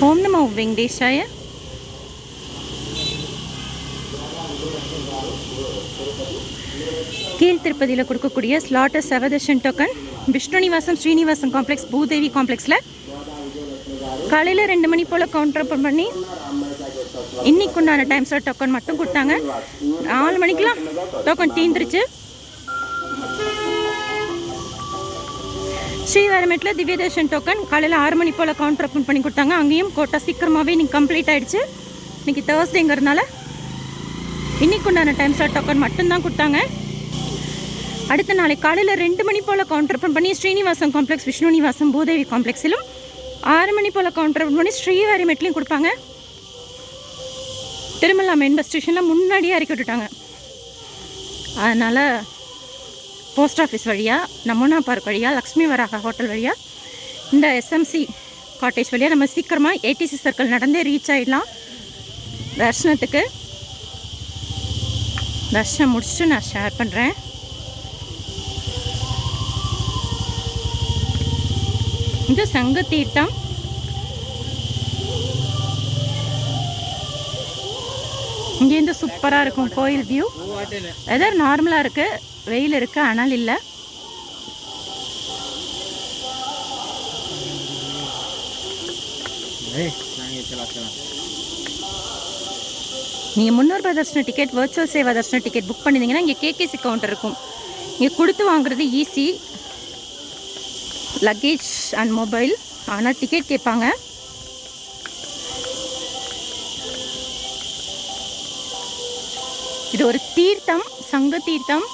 ஓம் நமோ வெங்கடேஷாய. கீழ் திருப்பதியில் கொடுக்கக்கூடிய ஸ்லாட்டர் செவதர்ஷன் டோக்கன் விஷ்ணுநிவாசம் ஸ்ரீனிவாசம் காம்ப்ளெக்ஸ் பூதேவி காம்ப்ளெக்ஸில் காலையில் 2 மணி போல் கவுண்டர் ஓப்பன் பண்ணி இன்னைக்கு உண்டான டைம் ஸ்லாட் டோக்கன் மட்டும் கொடுத்தாங்க. 4 மணிக்கெலாம் டோக்கன் தீந்துருச்சு. ஸ்ரீவாரமேட்டில் திவ்யதர்ஷன் டோக்கன் காலையில் 6 மணி போல் கவுண்டர் ஓப்பன் பண்ணி கொடுத்தாங்க. அங்கேயும் கோட்டா சீக்கிரமாகவே இன்னைக்கு கம்ப்ளீட் ஆகிடுச்சு. இன்றைக்கி தேர்ஸ்டேங்கிறதுனால இன்னைக்கு உண்டான டைம் ஸ்லாட் டோக்கன் மட்டும்தான் கொடுத்தாங்க. அடுத்த நாளைக்கு காலையில் 2 மணி போல் கவுண்டர் ஓப்பன் பண்ணி ஸ்ரீனிவாசம் காம்ப்ளெக்ஸ் விஷ்ணுநிவாசம் பூதேவி காம்ப்ளெக்ஸிலும் 6 மணி போல் கவுண்டர் ஓப்பன் பண்ணி ஸ்ரீவாரமேட்லையும் கொடுப்பாங்க. திருமலா மெயின் பஸ் ஸ்டேஷனில் முன்னாடியே இறக்கி விட்டுட்டாங்க. அதனால் போஸ்ட் ஆஃபீஸ் வழியாக, நமுனா பார்க் வழியாக, லக்ஷ்மி வராக ஹோட்டல் வழியாக, இந்த எஸ்எம்சி காட்டேஜ் வழியாக நம்ம சீக்கிரமாக ஏடிசி சர்க்கிள் நடந்தே ரீச் ஆகிடலாம் தர்ஷனத்துக்கு. தர்ஷனம் முடிச்சுட்டு நான் ஷேர் பண்ணுறேன். இது சங்க தீர்த்தம். இங்கேருந்து சூப்பராக இருக்கும் கோயில் வியூ. வெதர் நார்மலாக இருக்குது, வெயில் இருக்குது, ஆனால் இல்லை. நீங்கள் 300 ரூபாய் Darshana ticket, virtual Seva Darshana ticket book பண்ணியிருந்தீங்கன்னா இங்கே கேகேசி கவுண்டர் இருக்கும். இங்கே கொடுத்து வாங்குறது ஈஸி, லக்கேஜ் அண்ட் மொபைல். ஆனால் டிக்கெட் கேட்பாங்க. இது ஒரு தீர்த்தம், சங்க தீர்த்தம்.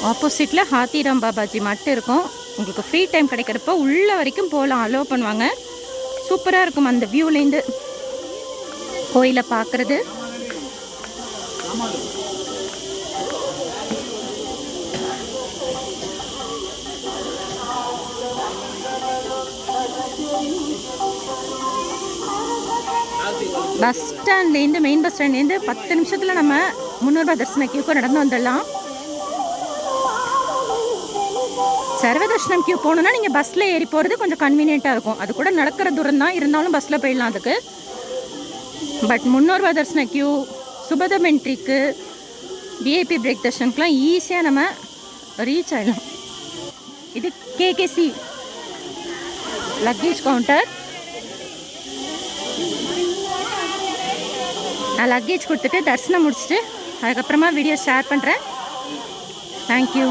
ஆப்போசிட்டில் ஹாத்திராம் பாபாஜி மட்டும் இருக்கும். உங்களுக்கு ஃப்ரீ டைம் கிடைக்கிறப்போ உள்ள வரைக்கும் போகலாம், அலோவ் பண்ணுவாங்க. சூப்பராக இருக்கும் அந்த வியூலேருந்து கோயிலை பார்க்குறது. பஸ் ஸ்டாண்ட்லேருந்து, மெயின் பஸ் ஸ்டாண்ட்லேருந்து 10 நிமிஷத்தில் நம்ம 300 ரூபாய் தர்ஷன கியூக்கு நடந்து வந்துடலாம். சர்வதர்ஷனம் கியூ போகணுன்னா நீங்கள் பஸ்ஸில் ஏறி போகிறது கொஞ்சம் கன்வீனியண்ட்டாக இருக்கும். அது கூட நடக்கிற தூரம் தான், இருந்தாலும் பஸ்ஸில் போயிடலாம் அதுக்கு. பட் 300 ரூபாய் தர்ஷன கியூ, சுபதம் என்ட்ரிக்கு, விஐபி பிரேக் தர்ஷனுக்குலாம் ஈஸியாக நம்ம ரீச் ஆகிடலாம். இது கேகேசி லக்கேஜ் கவுண்டர். நான் லக்கேஜ் கொடுத்துட்டு தர்ஷனம் முடிச்சுட்டு அதுக்கப்புறமா வீடியோ ஷேர் பண்ணுறேன். தேங்க்யூ.